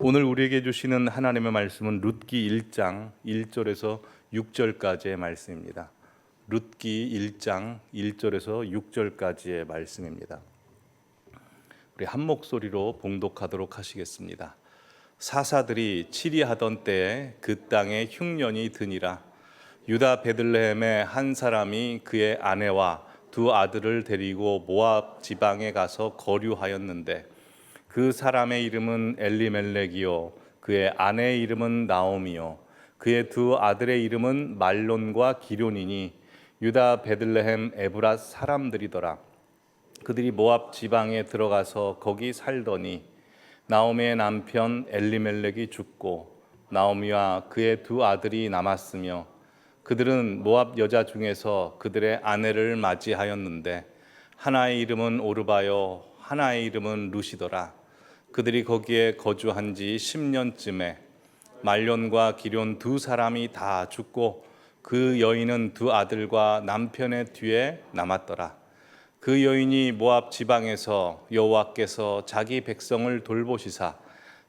오늘 우리에게 주시는 하나님의 말씀은 룻기 1장 1절에서 6절까지의 말씀입니다. 룻기 1장 1절에서 6절까지의 말씀입니다. 우리 한 목소리로 봉독하도록 하시겠습니다. 사사들이 치리하던 때에 그 땅에 흉년이 드니라. 유다 베들레헴의 한 사람이 그의 아내와 두 아들을 데리고 모압 지방에 가서 거류하였는데 그 사람의 이름은 엘리멜렉이요 그의 아내의 이름은 나오미요 그의 두 아들의 이름은 말론과 기럯이니 유다 베들레헴 에브랏 사람들이더라. 그들이 모압 지방에 들어가서 거기 살더니 나오미의 남편 엘리멜렉이 죽고 나오미와 그의 두 아들이 남았으며 그들은 모압 여자 중에서 그들의 아내를 맞이하였는데 하나의 이름은 오르바요 하나의 이름은 루시더라. 그들이 거기에 거주한 지 10년쯤에 말론과 기럯 두 사람이 다 죽고 그 여인은 두 아들과 남편의 뒤에 남았더라. 그 여인이 모압 지방에서 여호와께서 자기 백성을 돌보시사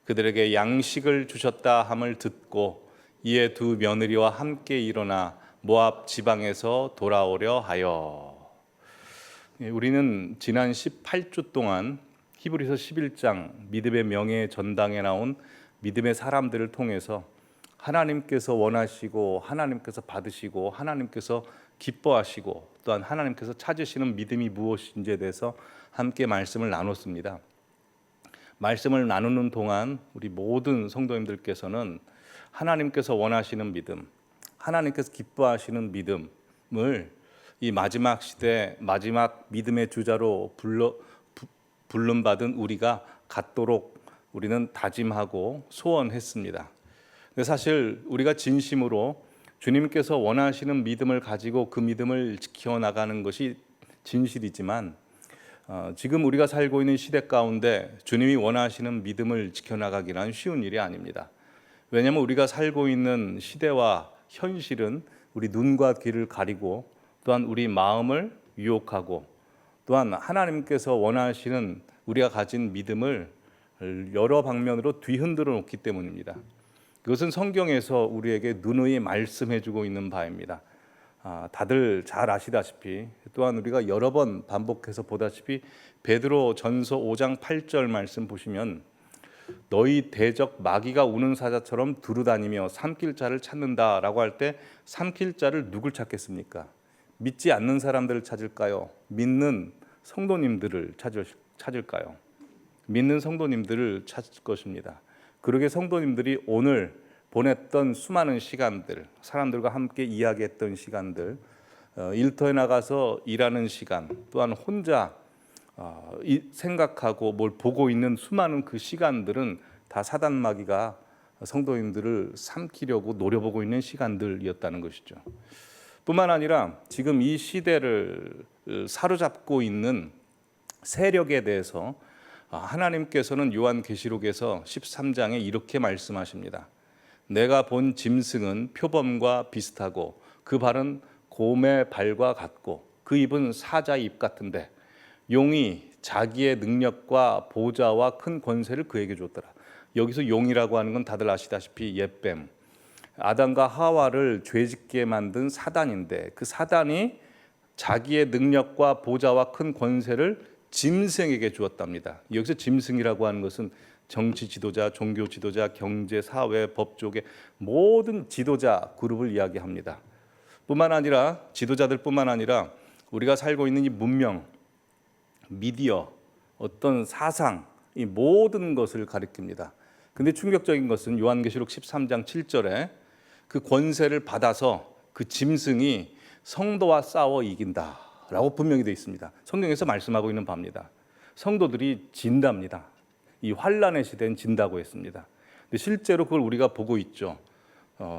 그들에게 양식을 주셨다 함을 듣고 이에 두 며느리와 함께 일어나 모압 지방에서 돌아오려 하여. 우리는 지난 18주 동안 히브리서 11장 믿음의 명예 전당에 나온 믿음의 사람들을 통해서 하나님께서 원하시고 하나님께서 받으시고 하나님께서 기뻐하시고 또한 하나님께서 찾으시는 믿음이 무엇인지에 대해서 함께 말씀을 나눴습니다. 말씀을 나누는 동안 우리 모든 성도님들께서는 하나님께서 원하시는 믿음, 하나님께서 기뻐하시는 믿음을 이 마지막 시대 마지막 믿음의 주자로 불름받은 우리가 갖도록 우리는 다짐하고 소원했습니다. 근데 사실 우리가 진심으로 주님께서 원하시는 믿음을 가지고 그 믿음을 지켜나가는 것이 진실이지만 지금 우리가 살고 있는 시대 가운데 주님이 원하시는 믿음을 지켜나가기란 쉬운 일이 아닙니다. 왜냐하면 우리가 살고 있는 시대와 현실은 우리 눈과 귀를 가리고 또한 우리 마음을 유혹하고 또한 하나님께서 원하시는 우리가 가진 믿음을 여러 방면으로 뒤흔들어 놓기 때문입니다. 그것은 성경에서 우리에게 누누이 말씀해주고 있는 바입니다. 다들 잘 아시다시피 또한 우리가 여러 번 반복해서 보다시피 베드로 전서 5장 8절 말씀 보시면 너희 대적 마귀가 우는 사자처럼 두루다니며 삼킬 자를 찾는다라고 할 때 삼킬 자를 누굴 찾겠습니까? 믿지 않는 사람들을 찾을까요? 믿는 성도님들을 찾을까요? 믿는 성도님들을 찾을 것입니다. 그러게 성도님들이 오늘 보냈던 수많은 시간들, 사람들과 함께 이야기했던 시간들, 일터에 나가서 일하는 시간, 또한 혼자 생각하고 뭘 보고 있는 수많은 그 시간들은 다 사단 마귀가 성도님들을 삼키려고 노려보고 있는 시간들이었다는 것이죠. 뿐만 아니라 지금 이 시대를 사로잡고 있는 세력에 대해서 하나님께서는 요한계시록에서 13장에 이렇게 말씀하십니다. 내가 본 짐승은 표범과 비슷하고 그 발은 곰의 발과 같고 그 입은 사자의 입 같은데 용이 자기의 능력과 보좌와 큰 권세를 그에게 줬더라. 여기서 용이라고 하는 건 다들 아시다시피 옛뱀, 아담과 하와를 죄짓게 만든 사단인데 그 사단이 자기의 능력과 보좌와 큰 권세를 짐승에게 주었답니다. 여기서 짐승이라고 하는 것은 정치 지도자, 종교 지도자, 경제, 사회, 법조계 모든 지도자 그룹을 이야기합니다. 뿐만 아니라 지도자들뿐만 아니라 우리가 살고 있는 이 문명, 미디어, 어떤 사상 이 모든 것을 가리킵니다. 근데 충격적인 것은 요한계시록 13장 7절에 그 권세를 받아서 그 짐승이 성도와 싸워 이긴다라고 분명히 되어 있습니다. 성경에서 말씀하고 있는 바입니다. 성도들이 진답니다. 이 환란의 시대는 진다고 했습니다. 근데 실제로 그걸 우리가 보고 있죠.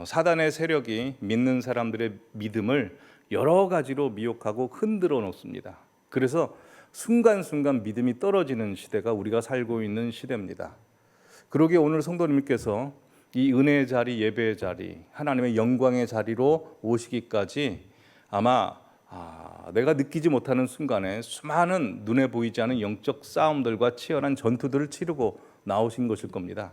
사단의 세력이 믿는 사람들의 믿음을 여러 가지로 미혹하고 흔들어 놓습니다. 그래서 순간순간 믿음이 떨어지는 시대가 우리가 살고 있는 시대입니다. 그러기에 오늘 성도님께서 이 은혜의 자리, 예배의 자리, 하나님의 영광의 자리로 오시기까지 아마 내가 느끼지 못하는 순간에 수많은 눈에 보이지 않은 영적 싸움들과 치열한 전투들을 치르고 나오신 것일 겁니다.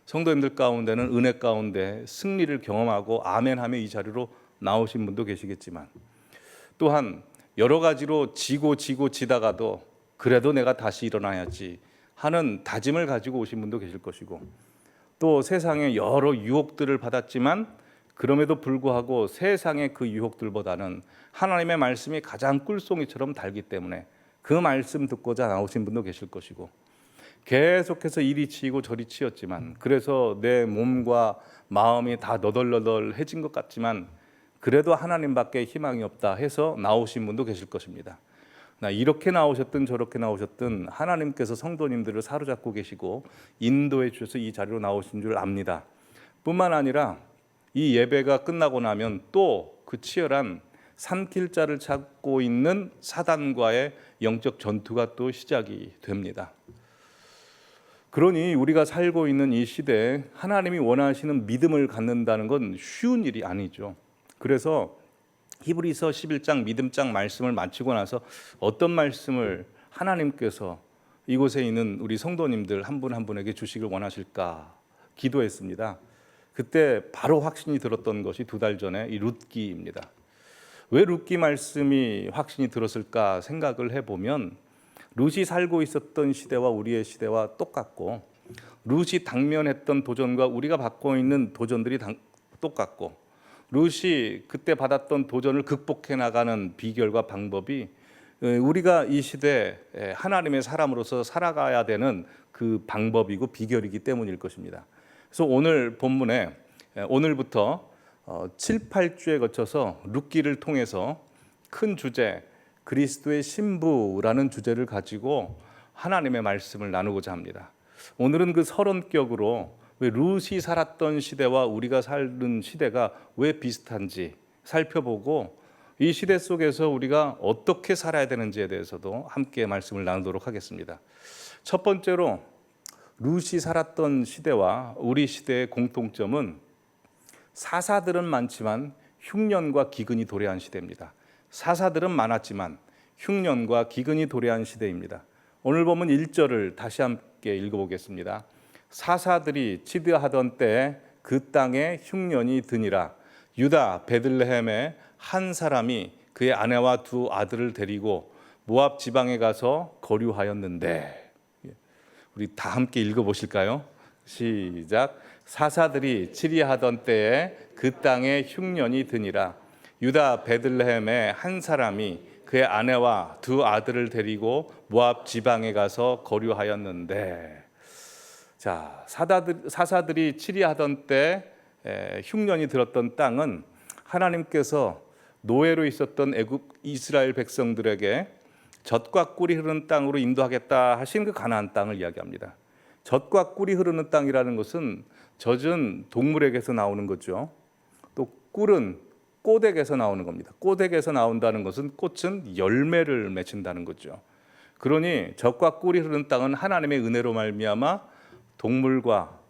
성도님들 가운데는 은혜 가운데 승리를 경험하고 아멘하며 이 자리로 나오신 분도 계시겠지만, 또한 여러 가지로 지다가도 그래도 내가 다시 일어나야지 하는 다짐을 가지고 오신 분도 계실 것이고, 또 세상에 여러 유혹들을 받았지만 그럼에도 불구하고 세상의 그 유혹들보다는 하나님의 말씀이 가장 꿀송이처럼 달기 때문에 그 말씀 듣고자 나오신 분도 계실 것이고, 계속해서 이리 치이고 저리 치였지만 그래서 내 몸과 마음이 다 너덜너덜해진 것 같지만 그래도 하나님밖에 희망이 없다 해서 나오신 분도 계실 것입니다. 이렇게 나오셨든 저렇게 나오셨든 하나님께서 성도님들을 사로잡고 계시고 인도해 주셔서 이 자리로 나오신 줄 압니다. 뿐만 아니라 이 예배가 끝나고 나면 또 그 치열한 삼킬 자를 찾고 있는 사단과의 영적 전투가 또 시작이 됩니다. 그러니 우리가 살고 있는 이 시대에 하나님이 원하시는 믿음을 갖는다는 건 쉬운 일이 아니죠. 그래서 히브리서 11장 믿음장 말씀을 마치고 나서 어떤 말씀을 하나님께서 이곳에 있는 우리 성도님들 한 분 한 분에게 주시길 원하실까 기도했습니다. 그때 바로 확신이 들었던 것이 2달 전에 이 룻기입니다. 왜 룻기 말씀이 확신이 들었을까 생각을 해보면, 룻이 살고 있었던 시대와 우리의 시대와 똑같고, 룻이 당면했던 도전과 우리가 받고 있는 도전들이 똑같고, 룻이 그때 받았던 도전을 극복해 나가는 비결과 방법이 우리가 이 시대에 하나님의 사람으로서 살아가야 되는 그 방법이고 비결이기 때문일 것입니다. 그래서 오늘 본문에 오늘부터 7, 8주에 거쳐서 룻기를 통해서 큰 주제 그리스도의 신부라는 주제를 가지고 하나님의 말씀을 나누고자 합니다. 오늘은 그 서론격으로 왜 룻이 살았던 시대와 우리가 사는 시대가 왜 비슷한지 살펴보고 이 시대 속에서 우리가 어떻게 살아야 되는지에 대해서도 함께 말씀을 나누도록 하겠습니다. 첫 번째로 룻이 살았던 시대와 우리 시대의 공통점은 사사들은 많지만 흉년과 기근이 도래한 시대입니다. 사사들은 많았지만 흉년과 기근이 도래한 시대입니다. 오늘 보면 1절을 다시 함께 읽어보겠습니다. 사사들이 치드하던 때에 그 땅에 흉년이 드니라. 유다 베들레헴에 한 사람이 그의 아내와 2 아들을 데리고 모압 지방에 가서 거류하였는데, 우리 다 함께 읽어보실까요? 시작. 사사들이 치리하던 때에 그 땅에 흉년이 드니라. 유다 베들레헴에 한 사람이 그의 아내와 2 아들을 데리고 모압 지방에 가서 거류하였는데, 자, 사사들이 치리하던 때 흉년이 들었던 땅은 하나님께서 노예로 있었던 애굽 이스라엘 백성들에게 젖과 꿀이 흐르는 땅으로 인도하겠다 하신 그 가나안 땅을 이야기합니다. 젖과 꿀이 흐르는 땅이라는 것은 젖은 동물에게서 나오는 거죠. 또 꿀은 꽃에게서 나오는 겁니다. 꽃에게서 나온다는 것은 꽃은 열매를 맺힌다는 거죠. 그러니 젖과 꿀이 흐르는 땅은 하나님의 은혜로 말미암아 동물과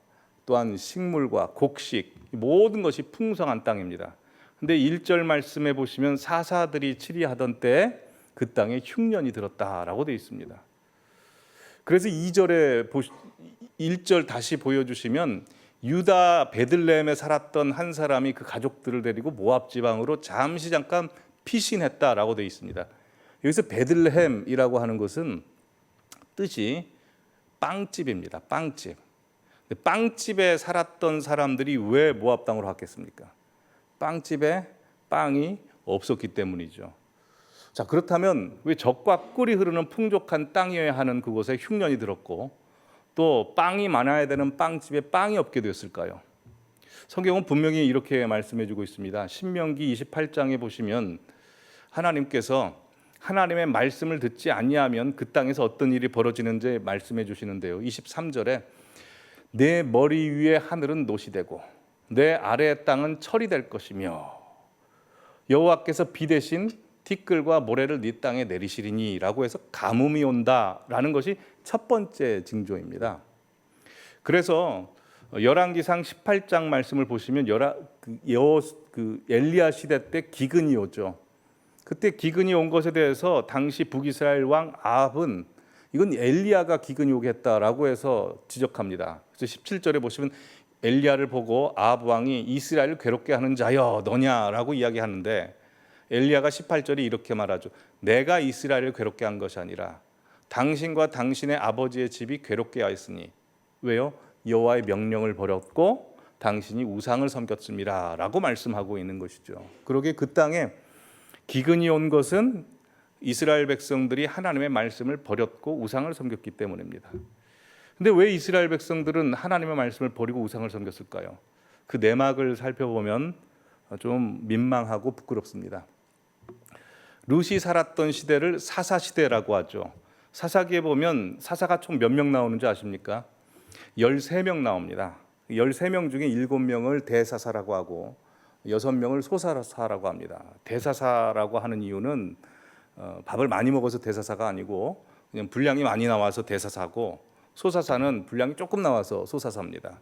또한 식물과 곡식 모든 것이 풍성한 땅입니다. 근데 1절 말씀해 보시면 사사들이 치리하던 때에 그 땅에 흉년이 들었다라고 되어 있습니다. 그래서 2절에 1절 다시 보여주시면 유다 베들레헴에 살았던 한 사람이 그 가족들을 데리고 모압 지방으로 잠깐 피신했다라고 되어 있습니다. 여기서 베들레헴이라고 하는 것은 뜻이 빵집입니다. 빵집. 빵집에 살았던 사람들이 왜 모압 땅으로 갔겠습니까? 빵집에 빵이 없었기 때문이죠. 자, 그렇다면 왜 젖과 꿀이 흐르는 풍족한 땅이어야 하는 그곳에 흉년이 들었고 또 빵이 많아야 되는 빵집에 빵이 없게 되었을까요? 성경은 분명히 이렇게 말씀해 주고 있습니다. 신명기 28장에 보시면 하나님께서 하나님의 말씀을 듣지 아니하면 그 땅에서 어떤 일이 벌어지는지 말씀해 주시는데요. 23절에 내 머리 위에 하늘은 노시 되고 내 아래의 땅은 철이 될 것이며 여호와께서 비 대신 티끌과 모래를 네 땅에 내리시리니 라고 해서 가뭄이 온다라는 것이 첫 번째 징조입니다. 그래서 열왕기상 18장 말씀을 보시면 엘리야 시대 때 기근이 오죠. 그때 기근이 온 것에 대해서 당시 북이스라엘 왕 아합은 이건 엘리야가 기근이 오겠다라고 해서 지적합니다. 그래서 17절에 보시면 엘리야를 보고 아합 왕이 이스라엘을 괴롭게 하는 자여 너냐라고 이야기하는데 엘리야가 18절에 이렇게 말하죠. 내가 이스라엘을 괴롭게 한 것이 아니라 당신과 당신의 아버지의 집이 괴롭게 하였으니 왜요? 여호와의 명령을 버렸고 당신이 우상을 섬겼습니다 라고 말씀하고 있는 것이죠. 그러게 그 땅에 기근이 온 것은 이스라엘 백성들이 하나님의 말씀을 버렸고 우상을 섬겼기 때문입니다. 근데 왜 이스라엘 백성들은 하나님의 말씀을 버리고 우상을 섬겼을까요? 그 내막을 살펴보면 좀 민망하고 부끄럽습니다. 룻이 살았던 시대를 사사 시대라고 하죠. 사사기에 보면 사사가 총 몇 명 나오는지 아십니까? 13명 나옵니다. 13명 중에 7명을 대사사라고 하고 6명을 소사사라고 합니다. 대사사라고 하는 이유는 밥을 많이 먹어서 대사사가 아니고 그냥 분량이 많이 나와서 대사사고, 소사사는 분량이 조금 나와서 소사사입니다.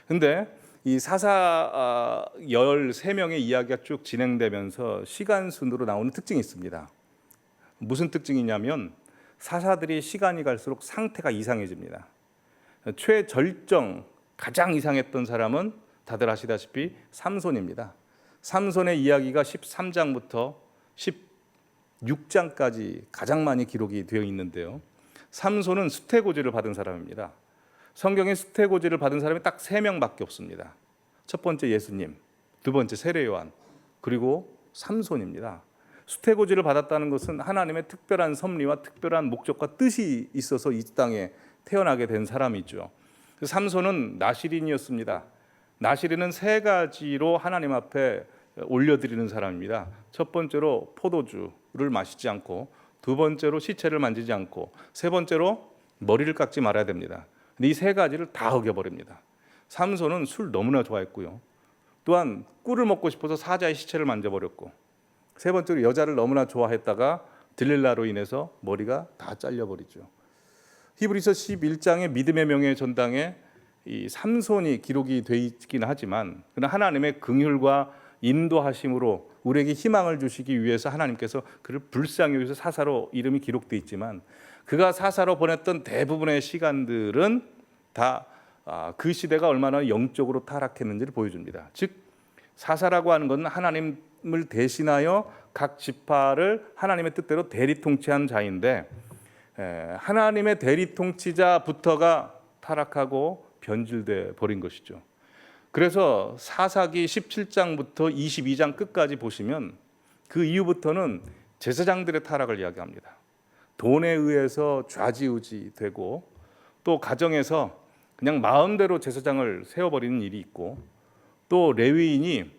근데 이 사사 13명의 이야기가 쭉 진행되면서 시간 순으로 나오는 특징이 있습니다. 무슨 특징이냐면 사사들이 시간이 갈수록 상태가 이상해집니다. 최절정 가장 이상했던 사람은 다들 아시다시피 삼손입니다. 삼손의 이야기가 13장부터 16장까지 가장 많이 기록이 되어 있는데요. 삼손은 수태고지를 받은 사람입니다. 성경에 수태고지를 받은 사람이 딱 3명밖에 없습니다. 첫 번째 예수님, 두 번째 세례요한, 그리고 삼손입니다. 수태고지를 받았다는 것은 하나님의 특별한 섭리와 특별한 목적과 뜻이 있어서 이 땅에 태어나게 된 사람이죠. 삼손은 나시린이었습니다. 나시린은 3가지로 하나님 앞에 올려드리는 사람입니다. 첫 번째로 포도주를 마시지 않고, 두 번째로 시체를 만지지 않고, 세 번째로 머리를 깎지 말아야 됩니다. 근데 이 3가지를 다 어겨버립니다. 삼손은 술 너무나 좋아했고요. 또한 꿀을 먹고 싶어서 사자의 시체를 만져버렸고, 세 번째로 여자를 너무나 좋아했다가 들릴라로 인해서 머리가 다 잘려버리죠. 히브리서 11장의 믿음의 명예 전당에 이 삼손이 기록이 되어 있긴 하지만 그러나 하나님의 긍휼과 인도하심으로 우리에게 희망을 주시기 위해서 하나님께서 그를 불쌍히 여기서 사사로 이름이 기록되어 있지만, 그가 사사로 보냈던 대부분의 시간들은 다 그 시대가 얼마나 영적으로 타락했는지를 보여줍니다. 즉 사사라고 하는 것은 하나님을 대신하여 각 지파를 하나님의 뜻대로 대리 통치한 자인데, 하나님의 대리 통치자부터가 타락하고 변질돼 버린 것이죠. 그래서 사사기 17장부터 22장 끝까지 보시면 그 이후부터는 제사장들의 타락을 이야기합니다. 돈에 의해서 좌지우지되고, 또 가정에서 그냥 마음대로 제사장을 세워버리는 일이 있고, 또 레위인이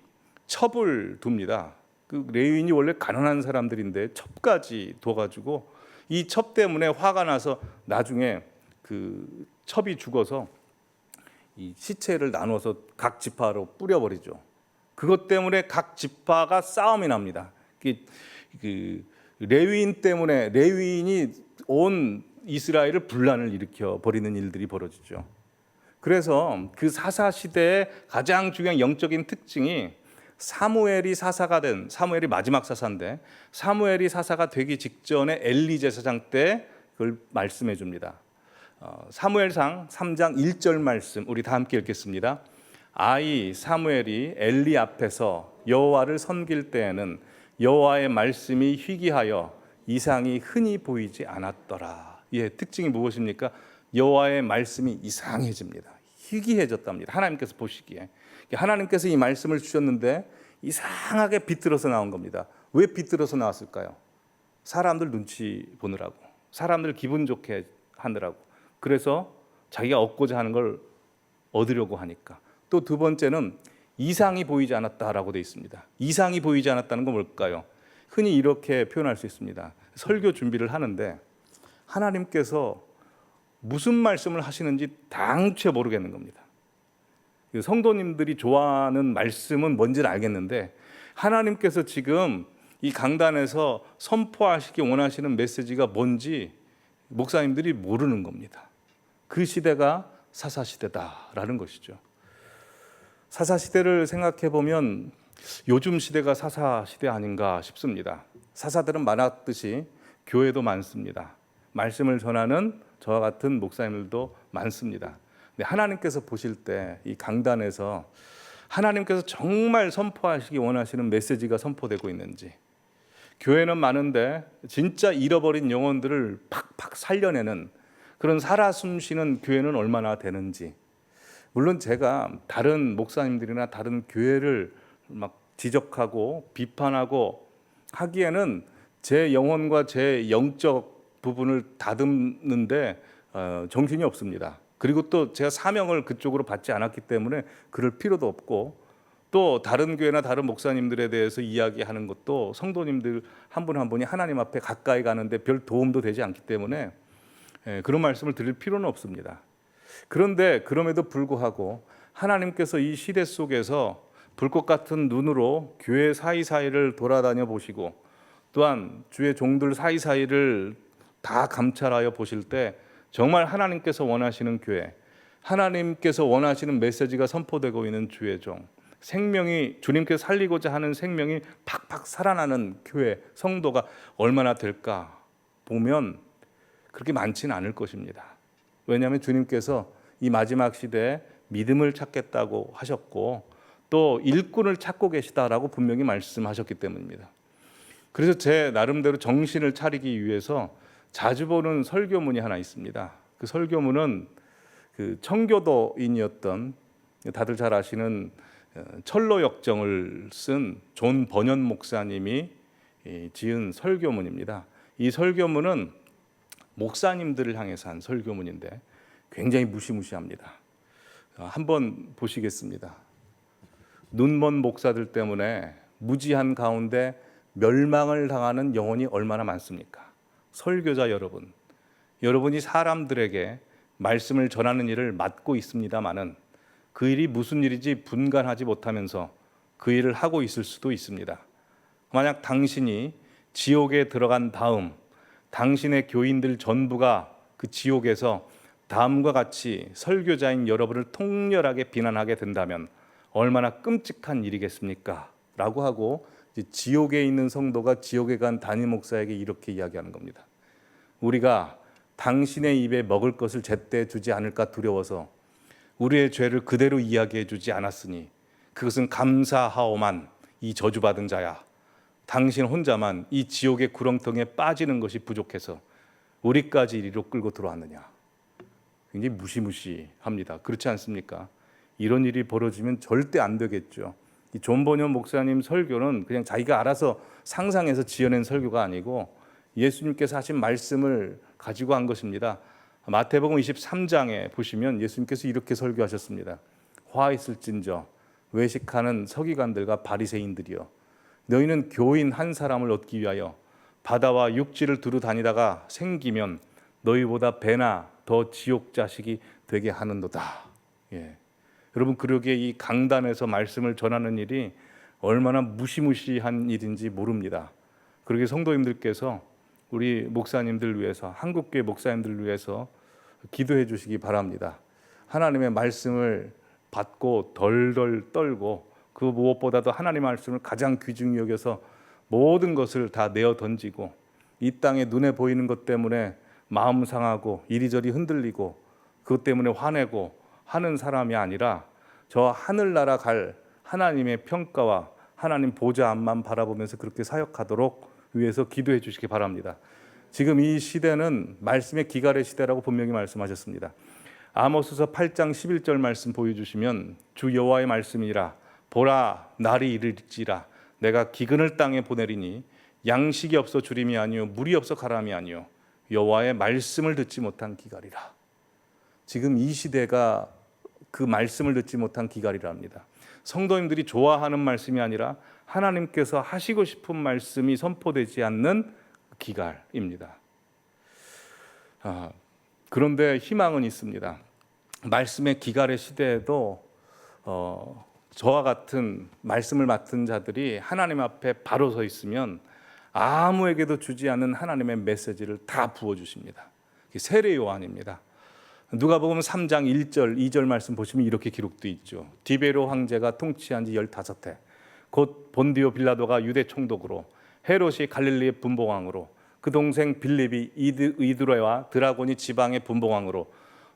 첩을 둡니다. 그 레위인이 원래 가난한 사람들인데 첩까지 둬가지고 이 첩 때문에 화가 나서 나중에 그 첩이 죽어서 이 시체를 나눠서 각 지파로 뿌려버리죠. 그것 때문에 각 지파가 싸움이 납니다. 그 레위인 때문에 레위인이 온 이스라엘을 분란을 일으켜 버리는 일들이 벌어지죠. 그래서 그 사사 시대의 가장 중요한 영적인 특징이 사무엘이 사사가 된, 사무엘이 마지막 사사인데 사무엘이 사사가 되기 직전에 엘리 제사장 때 그걸 말씀해 줍니다. 사무엘상 3장 1절 말씀 우리 다 함께 읽겠습니다. 아이 사무엘이 엘리 앞에서 여호와를 섬길 때에는 여호와의 말씀이 희귀하여 이상이 흔히 보이지 않았더라. 예, 특징이 무엇입니까? 여호와의 말씀이 이상해집니다. 희귀해졌답니다. 하나님께서 보시기에. 하나님께서 이 말씀을 주셨는데 이상하게 비틀어서 나온 겁니다. 왜 비틀어서 나왔을까요? 사람들 눈치 보느라고, 사람들 기분 좋게 하느라고, 그래서 자기가 얻고자 하는 걸 얻으려고 하니까. 또 두 번째는 이상이 보이지 않았다라고 되어 있습니다. 이상이 보이지 않았다는 건 뭘까요? 흔히 이렇게 표현할 수 있습니다. 설교 준비를 하는데 하나님께서 무슨 말씀을 하시는지 당최 모르겠는 겁니다. 성도님들이 좋아하는 말씀은 뭔지는 알겠는데 하나님께서 지금 이 강단에서 선포하시기 원하시는 메시지가 뭔지 목사님들이 모르는 겁니다. 그 시대가 사사시대다라는 것이죠. 사사시대를 생각해 보면 요즘 시대가 사사시대 아닌가 싶습니다. 사사들은 많았듯이 교회도 많습니다. 말씀을 전하는 저와 같은 목사님들도 많습니다. 근데 하나님께서 보실 때 이 강단에서 하나님께서 정말 선포하시기 원하시는 메시지가 선포되고 있는지, 교회는 많은데 진짜 잃어버린 영혼들을 팍팍 살려내는 그런 살아 숨쉬는 교회는 얼마나 되는지. 물론 제가 다른 목사님들이나 다른 교회를 막 지적하고 비판하고 하기에는 제 영혼과 제 영적 부분을 다듬는데 정신이 없습니다. 그리고 또 제가 사명을 그쪽으로 받지 않았기 때문에 그럴 필요도 없고, 또 다른 교회나 다른 목사님들에 대해서 이야기하는 것도 성도님들 한 분 한 분이 하나님 앞에 가까이 가는데 별 도움도 되지 않기 때문에 그런 말씀을 드릴 필요는 없습니다. 그런데 그럼에도 불구하고 하나님께서 이 시대 속에서 불꽃 같은 눈으로 교회 사이사이를 돌아다녀 보시고, 또한 주의 종들 사이사이를 다 감찰하여 보실 때 정말 하나님께서 원하시는 교회, 하나님께서 원하시는 메시지가 선포되고 있는 주의 종, 생명이, 주님께서 살리고자 하는 생명이 팍팍 살아나는 교회, 성도가 얼마나 될까 보면 그렇게 많지는 않을 것입니다. 왜냐하면 주님께서 이 마지막 시대에 믿음을 찾겠다고 하셨고, 또 일꾼을 찾고 계시다라고 분명히 말씀하셨기 때문입니다. 그래서 제 나름대로 정신을 차리기 위해서 자주 보는 설교문이 하나 있습니다. 그 설교문은 그 청교도인이었던, 다들 잘 아시는 철로 역정을 쓴 존 번연 목사님이 지은 설교문입니다. 이 설교문은 목사님들을 향해서 한 설교문인데 굉장히 무시무시합니다. 한번 보시겠습니다. 눈먼 목사들 때문에 무지한 가운데 멸망을 당하는 영혼이 얼마나 많습니까? 설교자 여러분, 여러분이 사람들에게 말씀을 전하는 일을 맡고 있습니다마는 그 일이 무슨 일인지 분간하지 못하면서 그 일을 하고 있을 수도 있습니다. 만약 당신이 지옥에 들어간 다음 당신의 교인들 전부가 그 지옥에서 다음과 같이 설교자인 여러분을 통렬하게 비난하게 된다면 얼마나 끔찍한 일이겠습니까? 라고 하고 지옥에 있는 성도가 지옥에 간 담임 목사에게 이렇게 이야기하는 겁니다. 우리가 당신의 입에 먹을 것을 제때 주지 않을까 두려워서 우리의 죄를 그대로 이야기해 주지 않았으니 그것은 감사하오만 이 저주받은 자야. 당신 혼자만 이 지옥의 구렁텅이에 빠지는 것이 부족해서 우리까지 이리로 끌고 들어왔느냐. 굉장히 무시무시합니다. 그렇지 않습니까? 이런 일이 벌어지면 절대 안 되겠죠. 이 존 번연 목사님 설교는 그냥 자기가 알아서 상상해서 지어낸 설교가 아니고 예수님께서 하신 말씀을 가지고 한 것입니다. 마태복음 23장에 보시면 예수님께서 이렇게 설교하셨습니다. 화 있을진저 외식하는 서기관들과 바리새인들이여, 너희는 교인 한 사람을 얻기 위하여 바다와 육지를 두루 다니다가 생기면 너희보다 배나 더 지옥 자식이 되게 하는도다. 예. 여러분, 그러기에 이 강단에서 말씀을 전하는 일이 얼마나 무시무시한 일인지 모릅니다. 그러기에 성도님들께서 우리 목사님들 위해서, 한국교회 목사님들 위해서 기도해 주시기 바랍니다. 하나님의 말씀을 받고 덜덜 떨고, 그 무엇보다도 하나님의 말씀을 가장 귀중히 여겨서 모든 것을 다 내어 던지고, 이 땅에 눈에 보이는 것 때문에 마음 상하고 이리저리 흔들리고 그것 때문에 화내고 하는 사람이 아니라 저 하늘나라 갈 하나님의 평가와 하나님 보좌 앞만 바라보면서 그렇게 사역하도록 위해서 기도해 주시기 바랍니다. 지금 이 시대는 말씀의 기갈의 시대라고 분명히 말씀하셨습니다. 아모스서 8장 11절 말씀 보여주시면 주 여호와의 말씀이라 보라 날이 이를지라 내가 기근을 땅에 보내리니 양식이 없어 주림이 아니요 물이 없어 가람이 아니요 여호와의 말씀을 듣지 못한 기갈이라. 지금 이 시대가 그 말씀을 듣지 못한 기갈이라 합니다. 성도님들이 좋아하는 말씀이 아니라 하나님께서 하시고 싶은 말씀이 선포되지 않는 기갈입니다. 그런데 희망은 있습니다. 말씀의 기갈의 시대에도 저와 같은 말씀을 맡은 자들이 하나님 앞에 바로 서 있으면 아무에게도 주지 않는 하나님의 메시지를 다 부어주십니다. 세례 요한입니다. 누가복음 3장 1절 2절 말씀 보시면 이렇게 기록되어 있죠. 디베로 황제가 통치한 지 15해 곧 본디오 빌라도가 유대 총독으로 헤롯이 갈릴리의 분봉왕으로 그 동생 빌립이 이두레와 드라곤이 지방의 분봉왕으로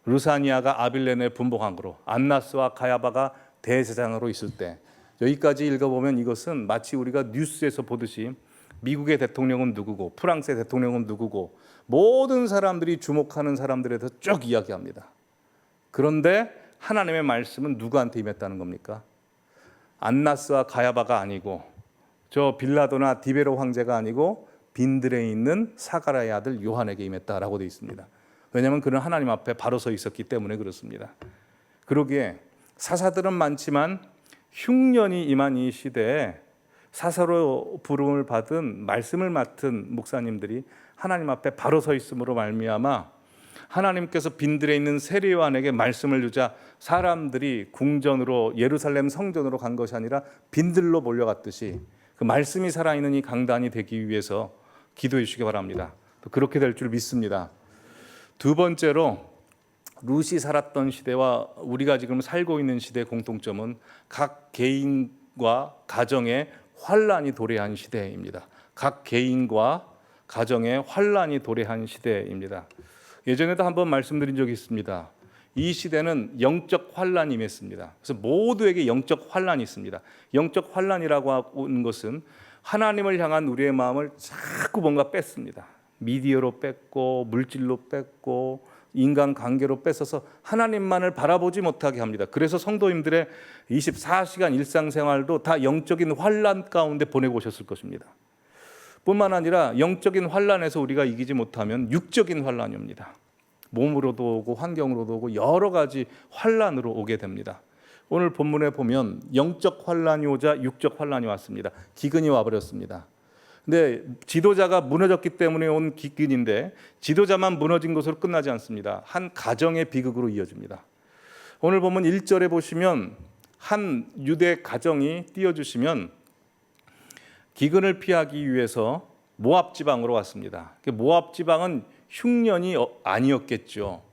르사니아가 아빌레네 분봉왕으로, 안나스와 가야바가 대제사장으로 있을 때, 여기까지 읽어보면 이것은 마치 우리가 뉴스에서 보듯이 미국의 대통령은 누구고 프랑스의 대통령은 누구고 모든 사람들이 주목하는 사람들에 대해서 쭉 이야기합니다. 그런데 하나님의 말씀은 누구한테 임했다는 겁니까? 안나스와 가야바가 아니고 저 빌라도나 디베로 황제가 아니고 빈들에 있는 사가랴의 아들 요한에게 임했다라고 되어 있습니다. 왜냐하면 그는 하나님 앞에 바로 서 있었기 때문에 그렇습니다. 그러기에 사사들은 많지만 흉년이 임한 이 시대에 사사로 부름을 받은 말씀을 맡은 목사님들이 하나님 앞에 바로 서 있음으로 말미암아 하나님께서 빈들에 있는 세례요한에게 말씀을 주자 사람들이 궁전으로 예루살렘 성전으로 간 것이 아니라 빈들로 몰려갔듯이 그 말씀이 살아있는 이 강단이 되기 위해서 기도해 주시기 바랍니다. 그렇게 될 줄 믿습니다. 두 번째로 룻이 살았던 시대와 우리가 지금 살고 있는 시대의 공통점은 각 개인과 가정에 환란이 도래한 시대입니다. 각 개인과 가정에 환란이 도래한 시대입니다. 예전에도 한번 말씀드린 적이 있습니다. 이 시대는 영적 환란이 임했습니다. 그래서 모두에게 영적 환란이 있습니다. 영적 환란이라고 하는 것은 하나님을 향한 우리의 마음을 자꾸 뭔가 뺐습니다. 미디어로 뺐고 물질로 뺐고 인간관계로 뺏어서 하나님만을 바라보지 못하게 합니다. 그래서 성도님들의 24시간 일상생활도 다 영적인 환란 가운데 보내고 오셨을 것입니다. 뿐만 아니라 영적인 환란에서 우리가 이기지 못하면 육적인 환란이 옵니다. 몸으로도 오고 환경으로도 오고 여러 가지 환란으로 오게 됩니다. 오늘 본문에 보면 영적 환란이 오자 육적 환란이 왔습니다. 기근이 와버렸습니다. 근데 지도자가 무너졌기 때문에 온 기근인데 지도자만 무너진 것으로 끝나지 않습니다. 한 가정의 비극으로 이어집니다. 오늘 보면 1절에 보시면 한 유대 가정이 띄워주시면 기근을 피하기 위해서 모압 지방으로 왔습니다. 모압 지방은 흉년이 아니었겠죠.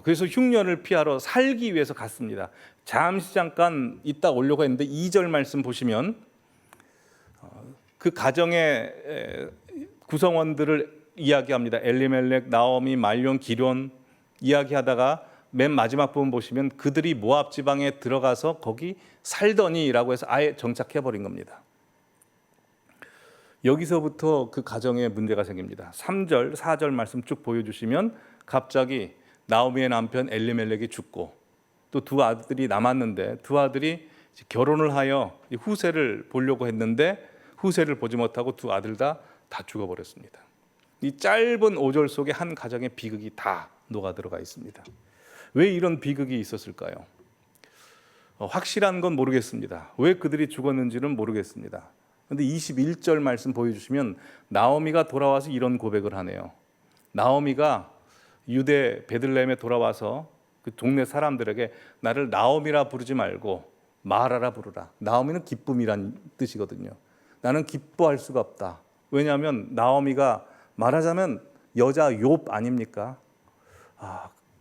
그래서 흉년을 피하러 살기 위해서 갔습니다. 잠시 잠깐 있다 오려고 했는데 2절 말씀 보시면 그 가정의 구성원들을 이야기합니다. 엘리멜렉, 나오미, 말론, 기론 이야기하다가 맨 마지막 부분 보시면 그들이 모압 지방에 들어가서 거기 살더니라고 해서 아예 정착해버린 겁니다. 여기서부터 그 가정에 문제가 생깁니다. 3절, 4절 말씀 쭉 보여주시면 갑자기 나오미의 남편 엘리멜렉이 죽고 또 두 아들이 남았는데 두 아들이 결혼을 하여 후세를 보려고 했는데 후세를 보지 못하고 두 아들 다 죽어버렸습니다. 이 짧은 5절 속에 한 가정의 비극이 다 녹아 들어가 있습니다. 왜 이런 비극이 있었을까요? 확실한 건 모르겠습니다. 왜 그들이 죽었는지는 모르겠습니다. 그런데 21절 말씀 보여주시면 나오미가 돌아와서 이런 고백을 하네요. 나오미가 유대 베들레헴에 돌아와서 그 동네 사람들에게 나를 나오미라 부르지 말고 마라라 부르라. 나오미는 기쁨이란 뜻이거든요. 나는 기뻐할 수가 없다. 왜냐하면 나오미가 말하자면 여자 욥 아닙니까?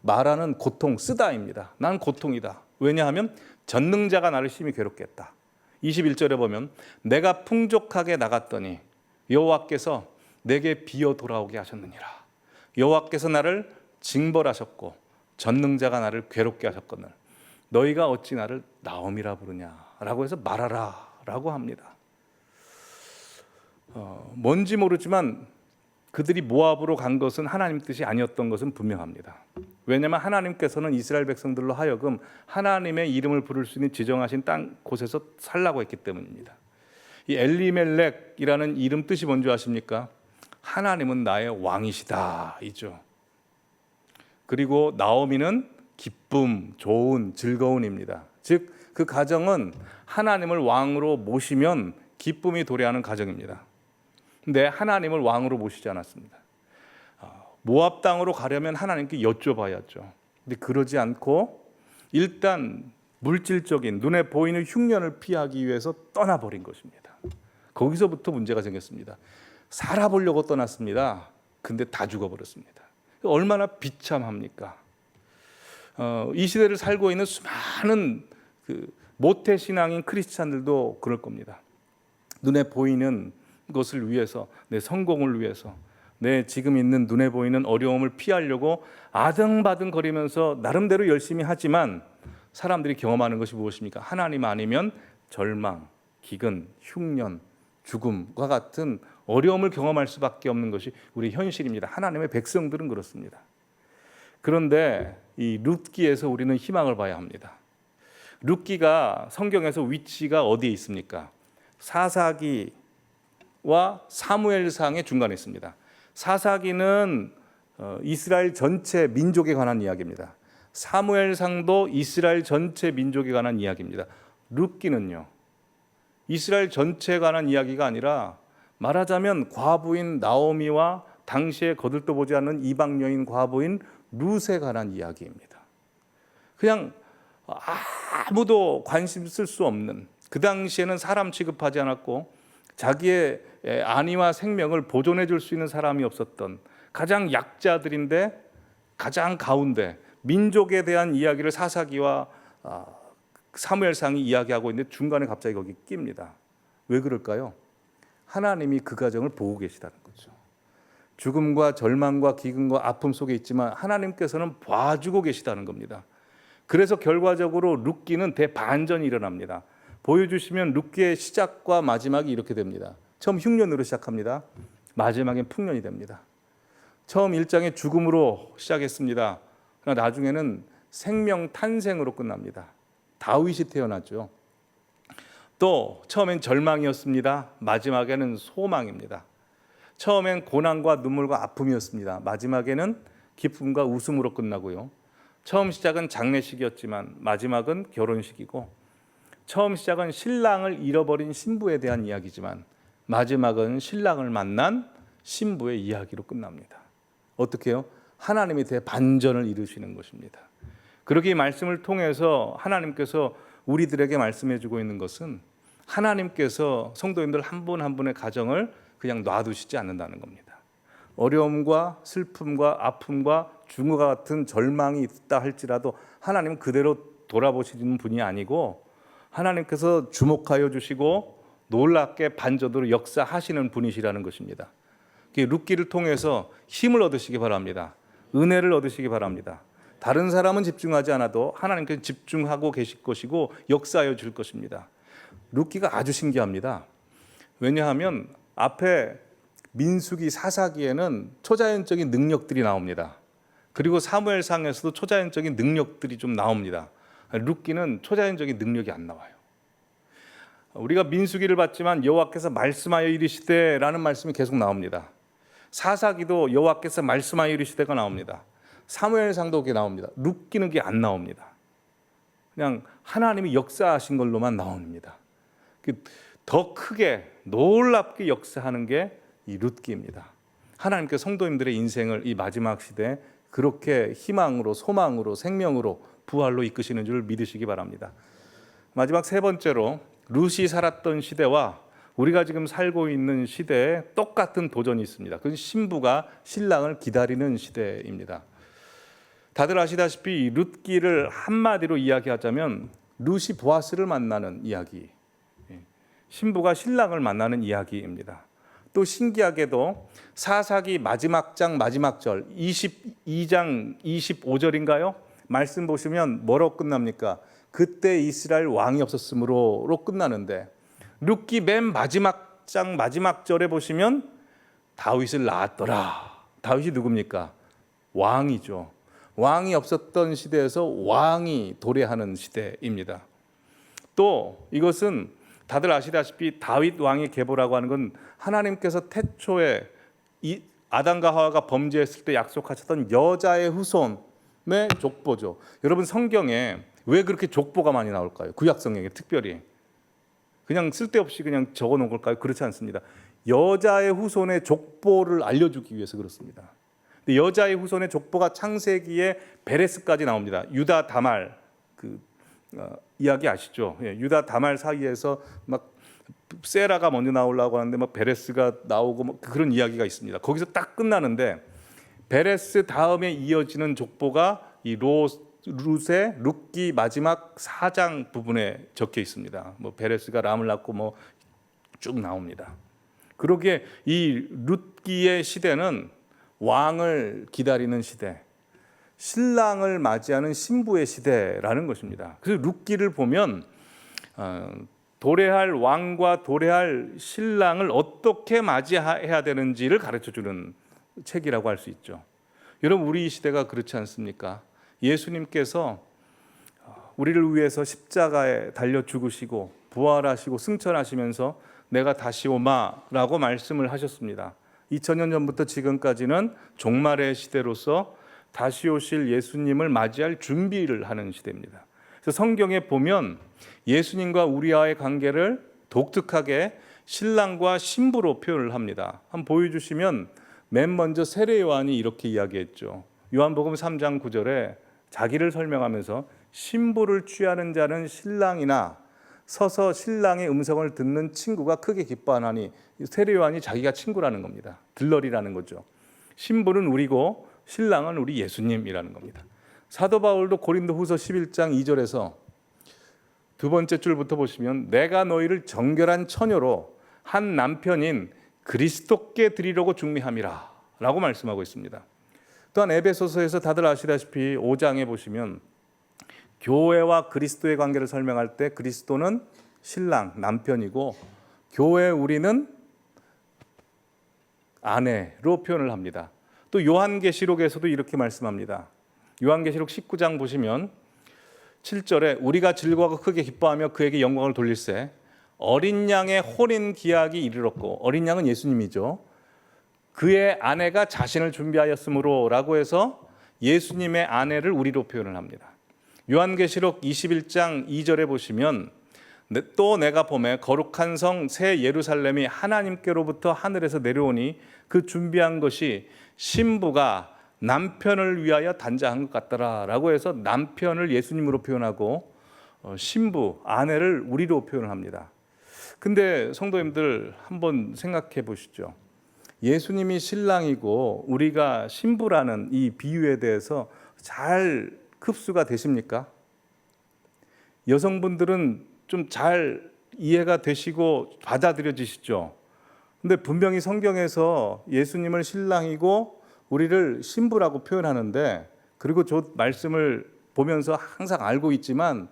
마라는 고통, 쓰다입니다. 난 고통이다. 왜냐하면 전능자가 나를 심히 괴롭게 했다. 21절에 보면 내가 풍족하게 나갔더니 여호와께서 내게 비어 돌아오게 하셨느니라. 여호와께서 나를 징벌하셨고 전능자가 나를 괴롭게 하셨거늘 너희가 어찌 나를 나오미라 부르냐라고 해서 말하라라고 합니다. 뭔지 모르지만 그들이 모압으로 간 것은 하나님 뜻이 아니었던 것은 분명합니다. 왜냐하면 하나님께서는 이스라엘 백성들로 하여금 하나님의 이름을 부를 수 있는 지정하신 땅 곳에서 살라고 했기 때문입니다. 이 엘리멜렉이라는 이름 뜻이 뭔지 아십니까? 하나님은 나의 왕이시다 이죠. 그리고 나오미는 기쁨, 좋은, 즐거운입니다. 즉 그 가정은 하나님을 왕으로 모시면 기쁨이 도래하는 가정입니다. 근데 하나님을 왕으로 모시지 않았습니다. 모압 땅으로 가려면 하나님께 여쭤봐야죠. 근데 그러지 않고 일단 물질적인 눈에 보이는 흉년을 피하기 위해서 떠나버린 것입니다. 거기서부터 문제가 생겼습니다. 살아보려고 떠났습니다. 근데 다 죽어버렸습니다. 얼마나 비참합니까? 이 시대를 살고 있는 수많은 모태신앙인 크리스찬들도 그럴 겁니다. 눈에 보이는 것을 위해서, 내 성공을 위해서, 내 지금 있는 눈에 보이는 어려움을 피하려고 아등바등거리면서 나름대로 열심히 하지만 사람들이 경험하는 것이 무엇입니까? 하나님 아니면 절망, 기근, 흉년, 죽음과 같은 어려움을 경험할 수밖에 없는 것이 우리 현실입니다. 하나님의 백성들은 그렇습니다. 그런데 이 룻기에서 우리는 희망을 봐야 합니다. 룻기가 성경에서 위치가 어디에 있습니까? 사사기와 사무엘상의 중간에 있습니다. 사사기는 이스라엘 전체 민족에 관한 이야기입니다. 사무엘상도 이스라엘 전체 민족에 관한 이야기입니다. 룻기는요, 이스라엘 전체에 관한 이야기가 아니라 말하자면 과부인 나오미와 당시에 거들떠보지 않는 이방 여인 과부인 룻에 관한 이야기입니다. 그냥 아무도 관심 쓸 수 없는, 그 당시에는 사람 취급하지 않았고 자기의 안위와 생명을 보존해 줄 수 있는 사람이 없었던 가장 약자들인데 가장 가운데 민족에 대한 이야기를 사사기와 사무엘상이 이야기하고 있는데 중간에 갑자기 거기 낍니다. 왜 그럴까요? 하나님이 그 가정을 보고 계시다는 거죠. 죽음과 절망과 기근과 아픔 속에 있지만 하나님께서는 봐주고 계시다는 겁니다. 그래서 결과적으로 룻기는 대반전이 일어납니다. 보여주시면 룻기의 시작과 마지막이 이렇게 됩니다. 처음 흉년으로 시작합니다. 마지막엔 풍년이 됩니다. 처음 1장에 죽음으로 시작했습니다. 그러나 나중에는 생명 탄생으로 끝납니다. 다윗이 태어났죠. 또 처음엔 절망이었습니다. 마지막에는 소망입니다. 처음엔 고난과 눈물과 아픔이었습니다. 마지막에는 기쁨과 웃음으로 끝나고요. 처음 시작은 장례식이었지만 마지막은 결혼식이고, 처음 시작은 신랑을 잃어버린 신부에 대한 이야기지만 마지막은 신랑을 만난 신부의 이야기로 끝납니다. 어떻게 해요? 하나님이 대반전을 이루시는 것입니다. 그렇게 이 말씀을 통해서 하나님께서 우리들에게 말씀해 주고 있는 것은 하나님께서 성도님들 한 분 한 분의 가정을 그냥 놔두시지 않는다는 겁니다. 어려움과 슬픔과 아픔과 죽음과 같은 절망이 있다 할지라도 하나님은 그대로 돌아보시는 분이 아니고 하나님께서 주목하여 주시고 놀랍게 반전으로 역사하시는 분이시라는 것입니다. 룻기를 통해서 힘을 얻으시기 바랍니다. 은혜를 얻으시기 바랍니다. 다른 사람은 집중하지 않아도 하나님께서 집중하고 계실 것이고 역사하여 줄 것입니다. 룻기가 아주 신기합니다. 왜냐하면 앞에 민수기 사사기에는 초자연적인 능력들이 나옵니다. 그리고 사무엘상에서도 초자연적인 능력들이 좀 나옵니다. 룻기는 초자연적인 능력이 안 나와요. 우리가 민수기를 봤지만 여호와께서 말씀하여 이르시되라는 말씀이 계속 나옵니다. 사사기도 여호와께서 말씀하여 이르시되가 나옵니다. 사무엘상도 그게 나옵니다. 룻기는 그게 안 나옵니다. 그냥 하나님이 역사하신 걸로만 나옵니다. 더 크게 놀랍게 역사하는 게 이 룻기입니다. 하나님께서 성도님들의 인생을 이 마지막 시대에 그렇게 희망으로, 소망으로, 생명으로, 부활로 이끄시는 줄 믿으시기 바랍니다. 마지막 세 번째로, 룻이 살았던 시대와 우리가 지금 살고 있는 시대에 똑같은 도전이 있습니다. 그건 신부가 신랑을 기다리는 시대입니다. 다들 아시다시피 이 룻기를 한마디로 이야기하자면 룻이 보아스를 만나는 이야기, 신부가 신랑을 만나는 이야기입니다. 또 신기하게도 사사기 마지막 장 마지막 절 22장 25절인가요? 말씀 보시면 뭐로 끝납니까? 그때 이스라엘 왕이 없었으므로로 끝나는데, 룻기 맨 마지막 장 마지막 절에 보시면 다윗을 낳았더라. 다윗이 누굽니까? 왕이죠. 왕이 없었던 시대에서 왕이 도래하는 시대입니다. 또 이것은 다들 아시다시피 다윗 왕의 계보라고 하는 건 하나님께서 태초에 아담과 하와가 범죄했을 때 약속하셨던 여자의 후손의 족보죠. 여러분, 성경에 왜 그렇게 족보가 많이 나올까요? 구약 성경에 특별히 그냥 쓸데없이 그냥 적어놓은 걸까요? 그렇지 않습니다. 여자의 후손의 족보를 알려주기 위해서 그렇습니다. 근데 여자의 후손의 족보가 창세기에 베레스까지 나옵니다. 유다 다말 이야기 아시죠? 유다 다말 사이에서 막 세라가 먼저 나오려고 하는데 막 베레스가 나오고 뭐 그런 이야기가 있습니다. 거기서 딱 끝나는데 베레스 다음에 이어지는 족보가 이 룻의 룻기 마지막 4장 부분에 적혀 있습니다. 뭐 베레스가 람을 낳고 뭐 쭉 나옵니다. 그러기에 이 룻기의 시대는 왕을 기다리는 시대, 신랑을 맞이하는 신부의 시대라는 것입니다. 그래서 룻기를 보면 도래할 왕과 도래할 신랑을 어떻게 맞이해야 되는지를 가르쳐주는 책이라고 할 수 있죠. 여러분, 우리 이 시대가 그렇지 않습니까? 예수님께서 우리를 위해서 십자가에 달려 죽으시고 부활하시고 승천하시면서 내가 다시 오마라고 말씀을 하셨습니다. 2000년 전부터 지금까지는 종말의 시대로서 다시 오실 예수님을 맞이할 준비를 하는 시대입니다. 그래서 성경에 보면 예수님과 우리와의 관계를 독특하게 신랑과 신부로 표현을 합니다. 한번 보여주시면 맨 먼저 세례 요한이 이렇게 이야기했죠. 요한복음 3장 9절에 자기를 설명하면서 신부를 취하는 자는 신랑이나 서서 신랑의 음성을 듣는 친구가 크게 기뻐하나니, 세례 요한이 자기가 친구라는 겁니다. 들러리라는 거죠. 신부는 우리고 신랑은 우리 예수님이라는 겁니다. 사도 바울도 고린도후서 11장 2절에서 두 번째 줄부터 보시면 내가 너희를 정결한 처녀로 한 남편인 그리스도께 드리려고 중매함이라 라고 말씀하고 있습니다. 또한 에베소서에서 다들 아시다시피 5장에 보시면 교회와 그리스도의 관계를 설명할 때 그리스도는 신랑, 남편이고 교회 우리는 아내로 표현을 합니다. 또 요한계시록에서도 이렇게 말씀합니다. 요한계시록 19장 보시면 7절에 우리가 즐거워하고 크게 기뻐하며 그에게 영광을 돌릴세 어린 양의 호린 기약이 이르렀고, 어린 양은 예수님이죠. 그의 아내가 자신을 준비하였으므로 라고 해서 예수님의 아내를 우리로 표현을 합니다. 요한계시록 21장 2절에 보시면 또 내가 보매 거룩한 성 새 예루살렘이 하나님께로부터 하늘에서 내려오니 그 준비한 것이 신부가 남편을 위하여 단장한 것 같더라 라고 해서 남편을 예수님으로 표현하고 신부, 아내를 우리로 표현을 합니다. 근데 성도님들 한번 생각해 보시죠. 예수님이 신랑이고 우리가 신부라는 이 비유에 대해서 잘 흡수가 되십니까? 여성분들은 좀 잘 이해가 되시고 받아들여지시죠? 근데 분명히 성경에서 예수님을 신랑이고 우리를 신부라고 표현하는데, 그리고 저 말씀을 보면서 항상 알고 있지만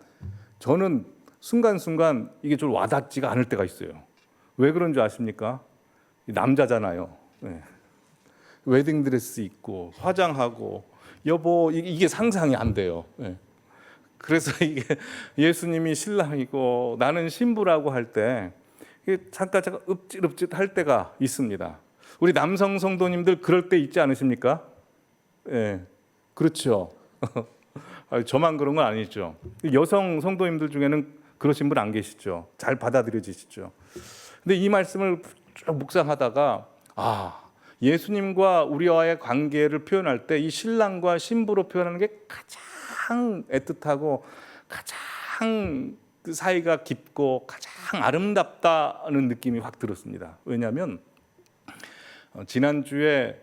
저는 순간순간 이게 좀 와닿지가 않을 때가 있어요. 왜 그런 줄 아십니까? 남자잖아요. 네. 웨딩드레스 입고 화장하고 여보 이게 상상이 안 돼요. 네. 그래서 이게 예수님이 신랑이고 나는 신부라고 할 때 잠깐 읍짓읍짓 할 때가 있습니다. 우리 남성 성도님들 그럴 때 있지 않으십니까? 예, 그렇죠. 저만 그런 건 아니죠. 여성 성도님들 중에는 그러신 분 안 계시죠. 잘 받아들여지시죠. 근데 이 말씀을 쭉 묵상하다가 예수님과 우리와의 관계를 표현할 때 이 신랑과 신부로 표현하는 게 가장 애틋하고 가장 그 사이가 깊고 가장 아름답다는 느낌이 확 들었습니다. 왜냐하면 지난주에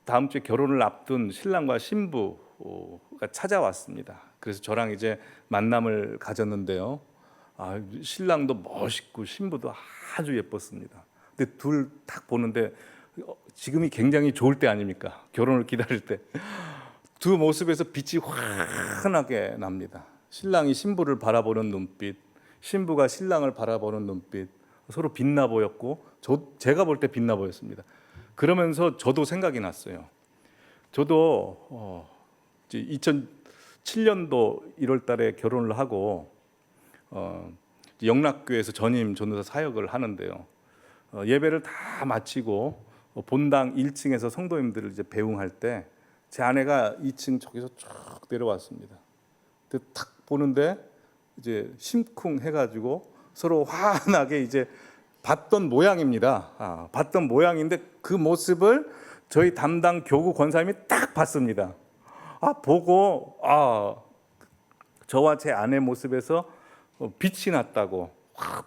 다음 주에 결혼을 앞둔 신랑과 신부가 찾아왔습니다. 그래서 저랑 이제 만남을 가졌는데요. 신랑도 멋있고 신부도 아주 예뻤습니다. 근데 둘 딱 보는데 지금이 굉장히 좋을 때 아닙니까? 결혼을 기다릴 때. 두 모습에서 빛이 환하게 납니다. 신랑이 신부를 바라보는 눈빛, 신부가 신랑을 바라보는 눈빛, 서로 빛나 보였고 제가 볼 때 빛나 보였습니다. 그러면서 저도 생각이 났어요. 저도 2007년도 1월 달에 결혼을 하고 영락교회에서 전임 전도사 사역을 하는데요. 예배를 다 마치고 본당 1층에서 성도님들을 이제 배웅할 때 제 아내가 2층 저기서 쭉 내려왔습니다. 근데 탁 보는데 이제 심쿵해가지고 서로 환하게 이제 봤던 모양입니다. 봤던 모양인데 그 모습을 저희 담당 교구 권사님이 딱 봤습니다. 보고 저와 제 아내 모습에서 빛이 났다고,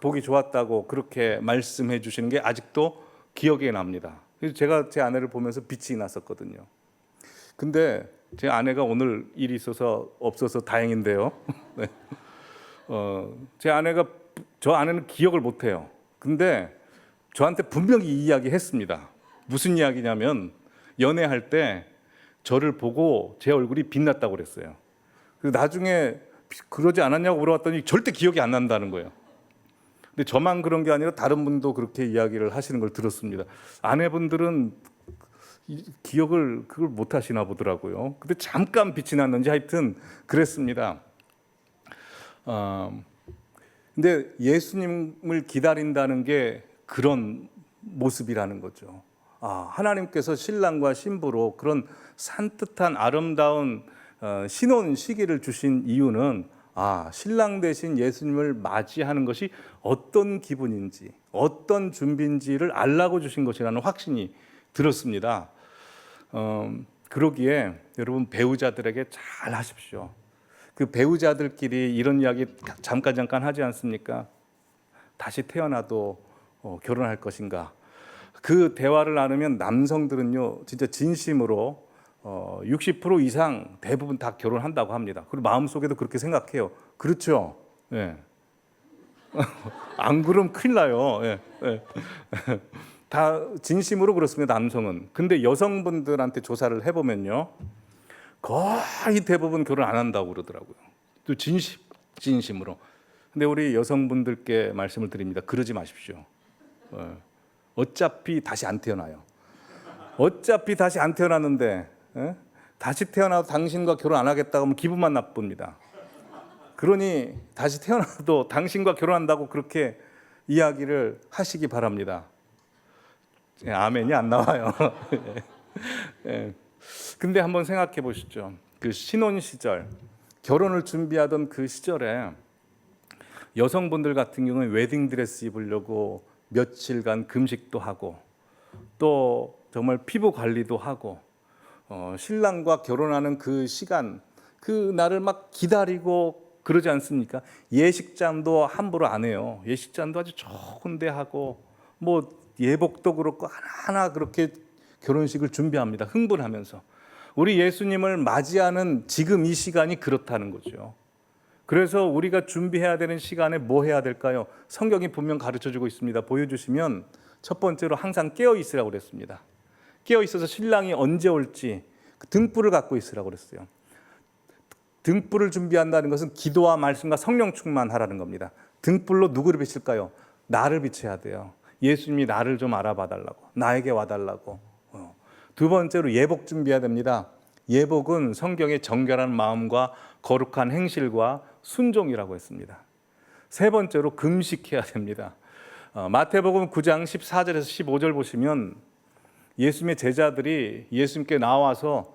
보기 좋았다고 그렇게 말씀해 주시는 게 아직도 기억에 납니다. 그래서 제가 제 아내를 보면서 빛이 났었거든요. 근데 제 아내가 오늘 일이 있어서 없어서 다행인데요. 네. 제 아내는 기억을 못 해요. 근데 저한테 분명히 이 이야기 했습니다. 무슨 이야기냐면 연애할 때 저를 보고 제 얼굴이 빛났다고 그랬어요. 그래서 나중에 그러지 않았냐고 물어봤더니 절대 기억이 안 난다는 거예요. 근데 저만 그런 게 아니라 다른 분도 그렇게 이야기를 하시는 걸 들었습니다. 아내분들은 기억을 그걸 못 하시나 보더라고요. 근데 잠깐 빛이 났는지 하여튼 그랬습니다. 근데 예수님을 기다린다는 게 그런 모습이라는 거죠. 하나님께서 신랑과 신부로 그런 산뜻한 아름다운 신혼 시기를 주신 이유는 신랑 대신 예수님을 맞이하는 것이 어떤 기분인지, 어떤 준비인지를 알라고 주신 것이라는 확신이 들었습니다. 그러기에 여러분 배우자들에게 잘 하십시오. 그 배우자들끼리 이런 이야기 잠깐 하지 않습니까? 다시 태어나도 결혼할 것인가? 그 대화를 나누면 남성들은요, 진짜 진심으로 60% 이상 대부분 다 결혼한다고 합니다. 그리고 마음속에도 그렇게 생각해요. 그렇죠? 예. 안 그러면 큰일 나요. 예. 예. 다 진심으로 그렇습니다, 남성은. 근데 여성분들한테 조사를 해보면요, 거의 대부분 결혼 안 한다고 그러더라고요. 또 진심으로. 근데 우리 여성분들께 말씀을 드립니다. 그러지 마십시오. 어차피 다시 안 태어나요. 어차피 다시 안 태어났는데 다시 태어나도 당신과 결혼 안 하겠다고 하면 기분만 나쁩니다. 그러니 다시 태어나도 당신과 결혼한다고 그렇게 이야기를 하시기 바랍니다. 아멘이 안 나와요. 근데 한번 생각해 보시죠. 그 신혼 시절, 결혼을 준비하던 그 시절에 여성분들 같은 경우는 웨딩드레스 입으려고 며칠간 금식도 하고 또 정말 피부 관리도 하고 신랑과 결혼하는 그 시간, 그 날을 막 기다리고 그러지 않습니까? 예식장도 함부로 안 해요. 예식장도 아주 좋은 데 하고 뭐 예복도 그렇고 하나하나 그렇게 결혼식을 준비합니다. 흥분하면서. 우리 예수님을 맞이하는 지금 이 시간이 그렇다는 거죠. 그래서 우리가 준비해야 되는 시간에 뭐 해야 될까요? 성경이 분명 가르쳐주고 있습니다. 보여주시면 첫 번째로 항상 깨어 있으라고 그랬습니다. 깨어 있어서 신랑이 언제 올지 등불을 갖고 있으라고 그랬어요. 등불을 준비한다는 것은 기도와 말씀과 성령 충만하라는 겁니다. 등불로 누구를 비칠까요? 나를 비춰야 돼요. 예수님이 나를 좀 알아봐 달라고, 나에게 와달라고. 두 번째로 예복 준비해야 됩니다. 예복은 성경의 정결한 마음과 거룩한 행실과 순종이라고 했습니다. 세 번째로 금식해야 됩니다. 마태복음 9장 14절에서 15절 보시면 예수님의 제자들이 예수님께 나와서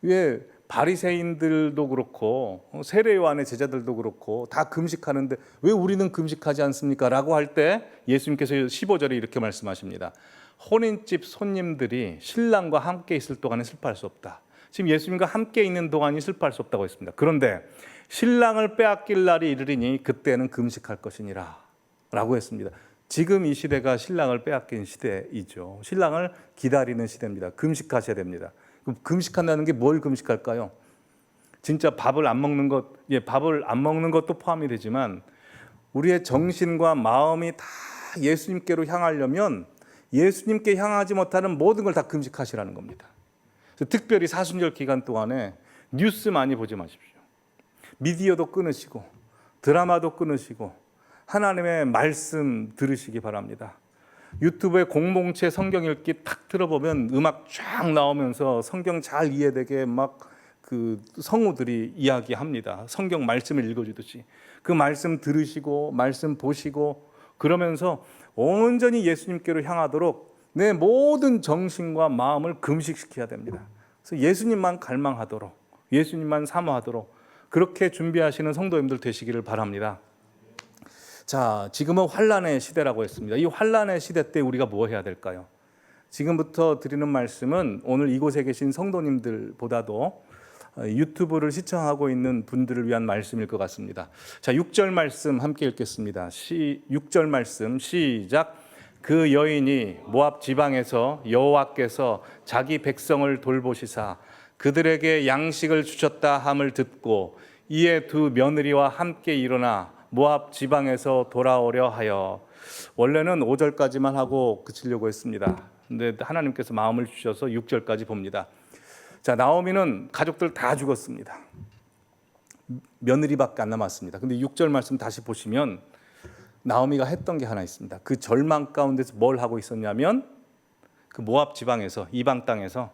왜 바리새인들도 그렇고 세례 요한의 제자들도 그렇고 다 금식하는데 왜 우리는 금식하지 않습니까? 라고 할 때 예수님께서 15절에 이렇게 말씀하십니다. 혼인집 손님들이 신랑과 함께 있을 동안에 슬퍼할 수 없다. 지금 예수님과 함께 있는 동안이 슬퍼할 수 없다고 했습니다. 그런데 신랑을 빼앗길 날이 이르리니 그때는 금식할 것이니라 라고 했습니다. 지금 이 시대가 신랑을 빼앗긴 시대이죠. 신랑을 기다리는 시대입니다. 금식하셔야 됩니다. 금식한다는 게 뭘 금식할까요? 진짜 밥을 안 먹는 것도 포함이 되지만 우리의 정신과 마음이 다 예수님께로 향하려면 예수님께 향하지 못하는 모든 걸 다 금식하시라는 겁니다. 그래서 특별히 사순절 기간 동안에 뉴스 많이 보지 마십시오. 미디어도 끊으시고 드라마도 끊으시고 하나님의 말씀 들으시기 바랍니다. 유튜브에 공동체 성경 읽기 탁 들어보면 음악 쫙 나오면서 성경 잘 이해되게 막 그 성우들이 이야기합니다. 성경 말씀을 읽어주듯이 그 말씀 들으시고 말씀 보시고 그러면서 온전히 예수님께로 향하도록 내 모든 정신과 마음을 금식시켜야 됩니다. 그래서 예수님만 갈망하도록 예수님만 사모하도록 그렇게 준비하시는 성도님들 되시기를 바랍니다. 자, 지금은 환난의 시대라고 했습니다. 이 환난의 시대 때 우리가 뭐 해야 될까요? 지금부터 드리는 말씀은 오늘 이곳에 계신 성도님들보다도 유튜브를 시청하고 있는 분들을 위한 말씀일 것 같습니다. 자, 6절 말씀 함께 읽겠습니다. 6절 말씀 시작. 그 여인이 모압 지방에서 여호와께서 자기 백성을 돌보시사 그들에게 양식을 주셨다 함을 듣고 이에 두 며느리와 함께 일어나 모압 지방에서 돌아오려 하여. 원래는 5절까지만 하고 그치려고 했습니다. 근데 하나님께서 마음을 주셔서 6절까지 봅니다. 자, 나오미는 가족들 다 죽었습니다. 며느리밖에 안 남았습니다. 근데 6절 말씀 다시 보시면 나오미가 했던 게 하나 있습니다. 그 절망 가운데서 뭘 하고 있었냐면 그 모압 지방에서, 이방 땅에서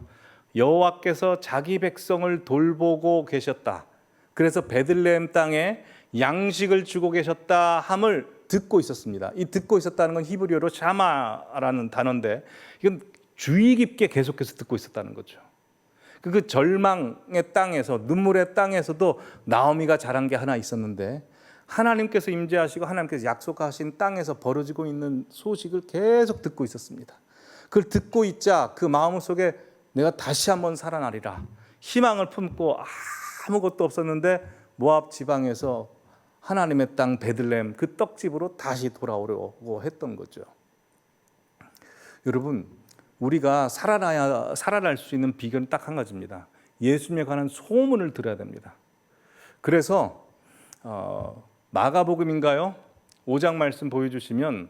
여호와께서 자기 백성을 돌보고 계셨다. 그래서 베들레헴 땅에 양식을 주고 계셨다 함을 듣고 있었습니다. 이 듣고 있었다는 건 히브리어로 샤마라는 단어인데 이건 주의 깊게 계속해서 듣고 있었다는 거죠. 그 절망의 땅에서, 눈물의 땅에서도 나오미가 잘한 게 하나 있었는데 하나님께서 임재하시고 하나님께서 약속하신 땅에서 벌어지고 있는 소식을 계속 듣고 있었습니다. 그걸 듣고 있자 그 마음속에 내가 다시 한번 살아나리라 희망을 품고 아무것도 없었는데 모압 지방에서 하나님의 땅 베들레헴 그 떡집으로 다시 돌아오려고 했던 거죠. 여러분, 우리가 살아날 수 있는 비결은 딱 한 가지입니다. 예수님에 관한 소문을 들어야 됩니다. 그래서 마가복음인가요? 5장 말씀 보여주시면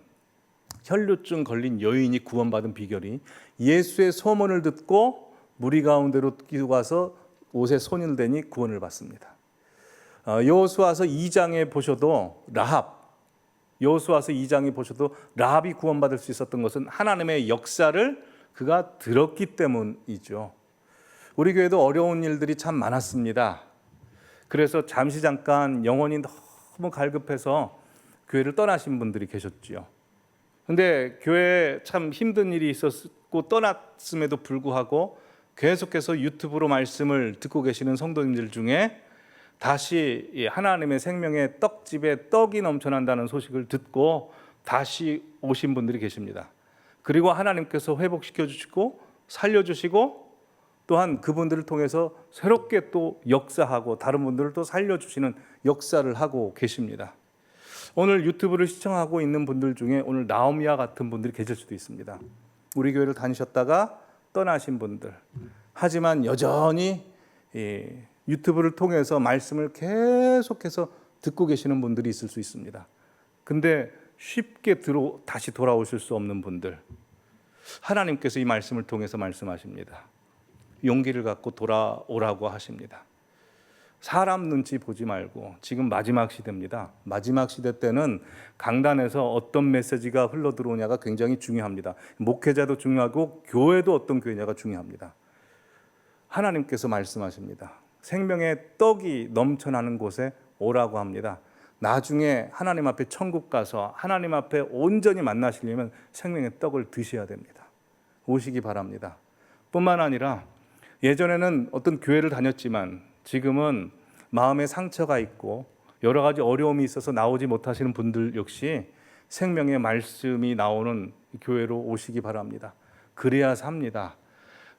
혈루증 걸린 여인이 구원받은 비결이 예수의 소문을 듣고 무리 가운데로 뛰어가서 옷에 손을 대니 구원을 받습니다. 여호수아서 2장에 보셔도 여호수아서 2장에 보셔도 라합이 구원받을 수 있었던 것은 하나님의 역사를 그가 들었기 때문이죠. 우리 교회도 어려운 일들이 참 많았습니다. 그래서 잠깐 영혼이 너무 갈급해서 교회를 떠나신 분들이 계셨지요. 근데 교회에 참 힘든 일이 있었고 떠났음에도 불구하고 계속해서 유튜브로 말씀을 듣고 계시는 성도님들 중에 다시 하나님의 생명의 떡집에 떡이 넘쳐난다는 소식을 듣고 다시 오신 분들이 계십니다. 그리고 하나님께서 회복시켜 주시고 살려주시고 또한 그분들을 통해서 새롭게 또 역사하고 다른 분들을 또 살려주시는 역사를 하고 계십니다. 오늘 유튜브를 시청하고 있는 분들 중에 오늘 나오미와 같은 분들이 계실 수도 있습니다. 우리 교회를 다니셨다가 떠나신 분들, 하지만 여전히 유튜브를 통해서 말씀을 계속해서 듣고 계시는 분들이 있을 수 있습니다. 근데 쉽게 다시 돌아오실 수 없는 분들, 하나님께서 이 말씀을 통해서 말씀하십니다. 용기를 갖고 돌아오라고 하십니다. 사람 눈치 보지 말고, 지금 마지막 시대입니다. 마지막 시대 때는 강단에서 어떤 메시지가 흘러 들어오냐가 굉장히 중요합니다. 목회자도 중요하고 교회도 어떤 교회냐가 중요합니다. 하나님께서 말씀하십니다. 생명의 떡이 넘쳐나는 곳에 오라고 합니다. 나중에 하나님 앞에 천국 가서 하나님 앞에 온전히 만나시려면 생명의 떡을 드셔야 됩니다. 오시기 바랍니다. 뿐만 아니라 예전에는 어떤 교회를 다녔지만 지금은 마음에 상처가 있고 여러 가지 어려움이 있어서 나오지 못하시는 분들 역시 생명의 말씀이 나오는 교회로 오시기 바랍니다. 그래야 삽니다.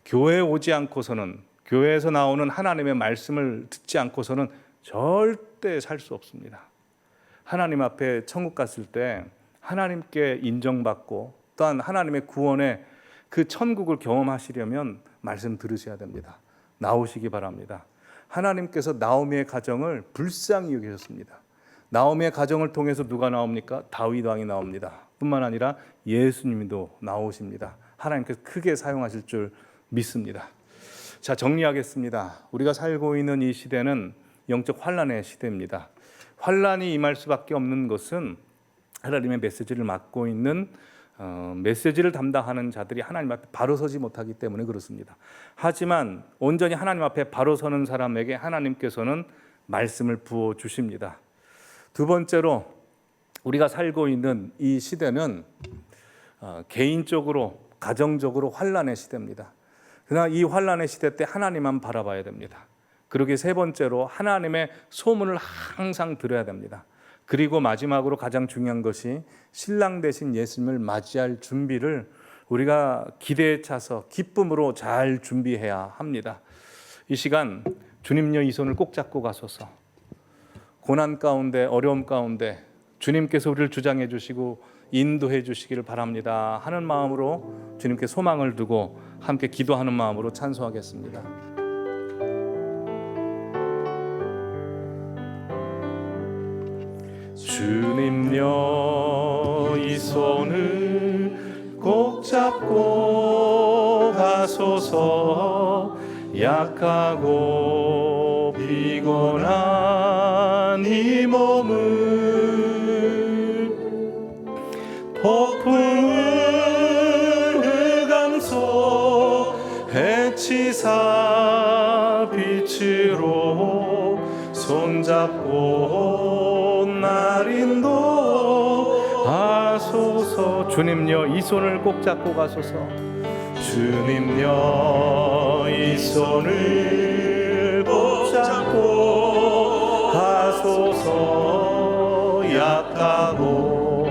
교회에 오지 않고서는, 교회에서 나오는 하나님의 말씀을 듣지 않고서는 절대 살 수 없습니다. 하나님 앞에 천국 갔을 때 하나님께 인정받고 또한 하나님의 구원의 그 천국을 경험하시려면 말씀 들으셔야 됩니다. 나오시기 바랍니다. 하나님께서 나오미의 가정을 불쌍히 여기셨습니다. 나오미의 가정을 통해서 누가 나옵니까? 다윗 왕이 나옵니다. 뿐만 아니라 예수님도 나오십니다. 하나님께서 크게 사용하실 줄 믿습니다. 자, 정리하겠습니다. 우리가 살고 있는 이 시대는 영적 환란의 시대입니다. 환란이 임할 수밖에 없는 것은 하나님의 메시지를 맡고 있는 메시지를 담당하는 자들이 하나님 앞에 바로 서지 못하기 때문에 그렇습니다. 하지만 온전히 하나님 앞에 바로 서는 사람에게 하나님께서는 말씀을 부어 주십니다. 두 번째로 우리가 살고 있는 이 시대는 개인적으로, 가정적으로 환란의 시대입니다. 그러나 이 환란의 시대 때 하나님만 바라봐야 됩니다. 그러기 세 번째로 하나님의 소문을 항상 들어야 됩니다. 그리고 마지막으로 가장 중요한 것이 신랑 되신 예수님을 맞이할 준비를 우리가 기대에 차서 기쁨으로 잘 준비해야 합니다. 이 시간 주님여 이 손을 꼭 잡고 가소서. 고난 가운데, 어려움 가운데 주님께서 우리를 주장해 주시고 인도해 주시기를 바랍니다 하는 마음으로 주님께 소망을 두고 함께 기도하는 마음으로 찬송하겠습니다. 주님여 이 손을 꼭 잡고 가소서. 약하고 피곤한 이 몸을 폭풍을 흑암소 해치사 빛으로 손잡고 날 인도하소서. 주님여 이 손을 꼭 잡고 가소서. 주님여 이 손을 꼭 잡고 가소서. 약하고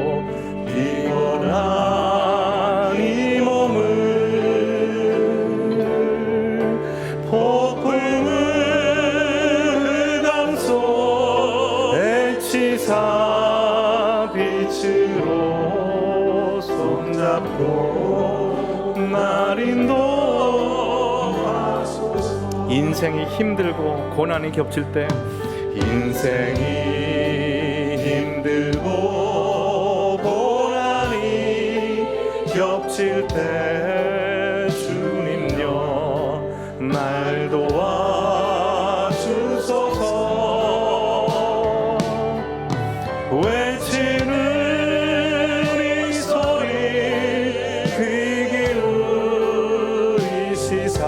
피곤한 이 몸을 폭풍을 흑암소 해치사 빛으로 손잡고 날 인도하소서. 인생이 힘들고 고난이 겹칠 때, 인생이 힘들고 고난이 겹칠 때 주님여 날 도와주소서. 외치는 이 소리 귀 기울이시사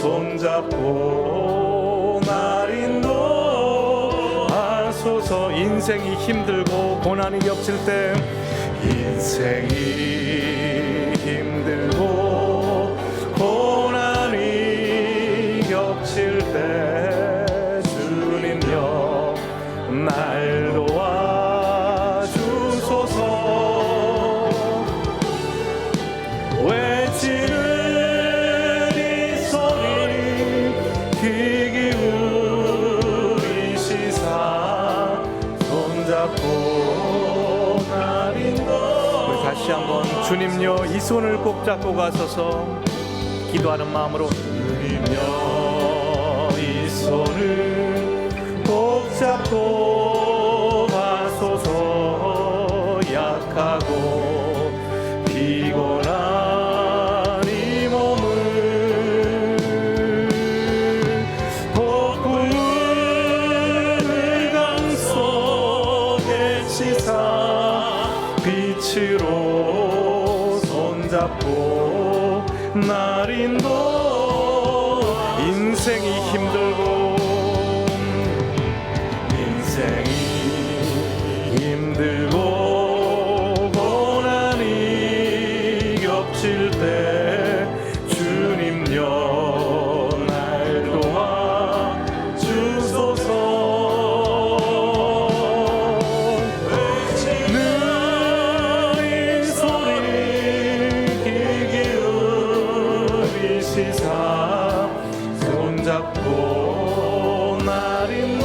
손잡고 날 인도하소서. 인생이 힘들고 고난이 겹칠 때, 인생이 힘들고 고난이 겹칠 때 주님여 날 도와주소서. 외치는 이 소리 귀 기울이시사 손잡고 날 인도. 우리 다시 한번 주님여 이 손을 꼭 잡고 가소서 기도하는 마음으로. 주님여 이 손을 꼭 잡고 가소서. 약하고 피곤한 이 몸을 폭풍을 흑암소 해치사 빛으로 손잡고 날 인도. 인생이 힘들고 고난이 겹칠 때 주님여 날 도와주소서. 외치는 이 소리 귀 기울이시사 손잡고 날 인도하소서.